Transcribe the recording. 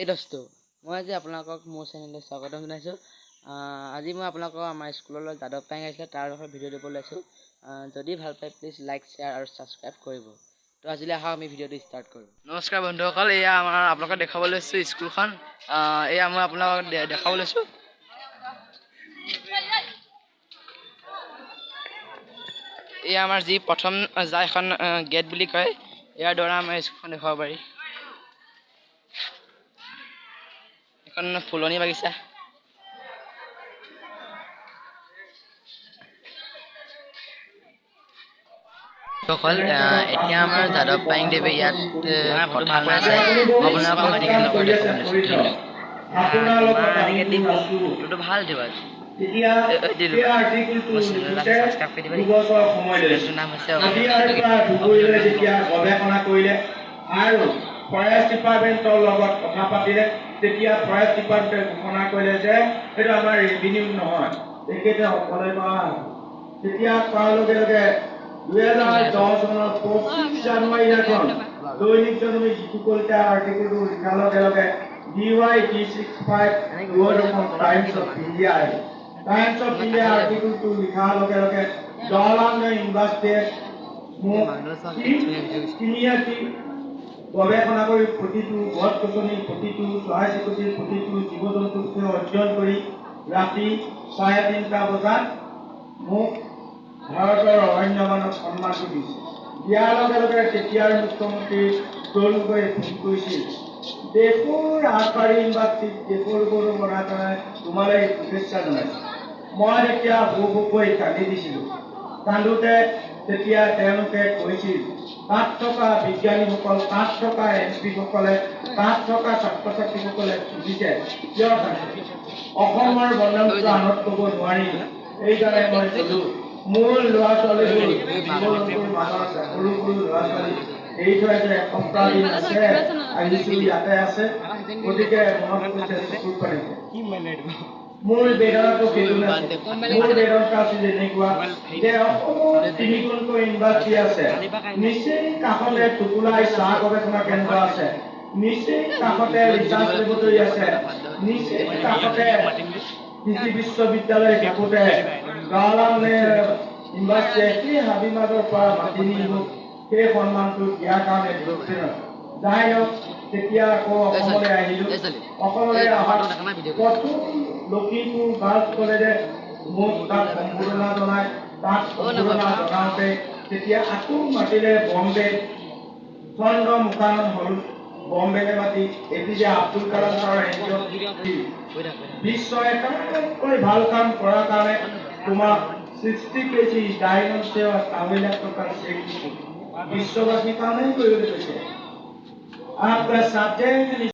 এই দোস্তো মই আজি আপোনালোকক মোৰ চেনেললৈ স্বাগতম জনাইছোঁ। আজি মই আপোনালোকক আমাৰ স্কুললৈ যাদৱ পায়েং আহিছিলে তাৰ বিষয়ে ভিডিঅ' দিব লৈছোঁ। যদি ভাল পায় প্লিজ লাইক শ্বেয়াৰ আৰু ছাবস্ক্ৰাইব কৰিব। তো আজিলৈ আহক আমি ভিডিঅ'টো ষ্টাৰ্ট কৰোঁ। নমস্কাৰ বন্ধুসকল, এয়া আমাৰ আপোনালোকক দেখাব লৈছোঁ স্কুলখন। এয়া মই আপোনালোকক দেখাব লৈছোঁ। এয়া আমাৰ যি প্ৰথম যা এখন গেট বুলি কয়, ইয়াৰ দ্বাৰা আমাৰ স্কুলখন দেখাব পাৰি। এখন ফুলনি বাগিচা। এতিয়া আমাৰ যাদৱ পায়েং দেৱে ইয়াত কথা আছে, আপোনালোকক মেডিকেলৰ দেখাব লৈছোঁ। ফটোটো ভাল দিব আজি। ফৰেষ্ট ডিপাৰ্টমেণ্টৰ লগত কথা পাতিলে, তেতিয়া ফৰেষ্ট ডিপাৰ্টমেণ্টে ঘোষণা কৰিলে যে সেইটো আমাৰ ৰেভিনিউ নহয়, তেখেতে সকলোৱে কৰা। তেতিয়া কোৱাৰ লগে লগে 2010 চনৰ 25 জানুৱাৰী এখন দৈনিক জনমী জিতু কলিতা আৰ্টিকেলটো লিখাৰ লগে লগে DY365 টাইমছ অফ ইণ্ডিয়া আৰ্টিকেলটো লিখাৰ লগে লগে জৱাহৰলাল ইউনিভাৰ্চিটিয়ে মোক গৱেষণা কৰি প্ৰতিটো গছ গছনি, প্ৰতিটো চৰাই চিৰিকটিৰ, প্ৰতিটো জীৱ জন্তুৰ বিষয়ে অধ্যয়ন কৰি ৰাতি 3:30 বজাত মোক ভাৰতৰ অৰণ্যমানক সন্মানটো দিছে। দিয়াৰ লগে লগে তেতিয়াৰ মুখ্যমন্ত্ৰী তৰুণ গগৈয়ে ফোন কৰিছিল, দেশৰ আগবাঢ়ি ইউনিভাৰ্চিটিত দেশৰ গৌৰৱ বঢ়াই পেলাই তোমালৈ শুভেচ্ছা জনাইছোঁ। মই তেতিয়া হুকৈ কান্দি দিছিলোঁ। কান্দোতে তেতিয়া তেওঁলোকে কৈছিল, তাত থকা বিজ্ঞানীসকল, তাত থকা এমপিসকলে, তাত থকা ছাত্ৰ ছাত্ৰীসকলে বুজিছে কিয় কান্দিছে। অসমৰ বৰ্ণনাটো আনত ক'ব নোৱাৰি। এইকাৰণে মই ক'লোঁ, মোৰ ল'ৰা ছোৱালীবোৰ সৰু সৰু ল'ৰা ছোৱালী এৰি থৈ যে এসপ্তাহ দিন আছে, আহিছোঁ ইয়াতে আছে, গতিকে মনত কৈছে চকুৰ পানীতে। মোৰ বেদনাটো সেইটো নাছিল। মোৰ বেদনাটো আছিল এনেকুৱা যে অসমত 3খনকৈ ইউনিভাৰ্চিটি আছে, নিচেই কাষতে টুকুলাই চাহ গৱেষণা কেন্দ্ৰ আছে, নিচেই কাষতে ৰিচাৰ্চ লেবৰেটৰী আছে, নিচেই কাষতে কৃষি বিশ্ববিদ্যালয় থাকোঁতে জৱাহৰলাল ইউনিভাৰ্চিটিয়ে সেই হাবিমাজৰ পৰা মাতি নি মোক সেই সন্মানটো দিয়াৰ কাৰণে যাই হওক। তেতিয়া আকৌ অসমলৈ আহিলোঁ। অসমলৈ অহাৰ প্ৰথম লখিমপুৰ গাৰ্লছ কলেজে মোক তাত সম্বোধনা জনাই, তাত সম্বোধনা জনাওঁতে তেতিয়া আকৌ মাতিলে বম্বে, চন্দ্ৰ মুখানন হ'ল বম্বেলৈ মাতি এপিজে আব্দুল কালাম ছাৰৰ বিশ্ব একাকৈ ভাল কাম কৰাৰ কাৰণে তোমাক 60 কেজি ডায়মণ্ড সেৱা 1 লাখ টকাৰ চেক বিশ্ববাসীৰ কাৰণেই কৰিবলৈ কৈছে। आपका सब्जेक्ट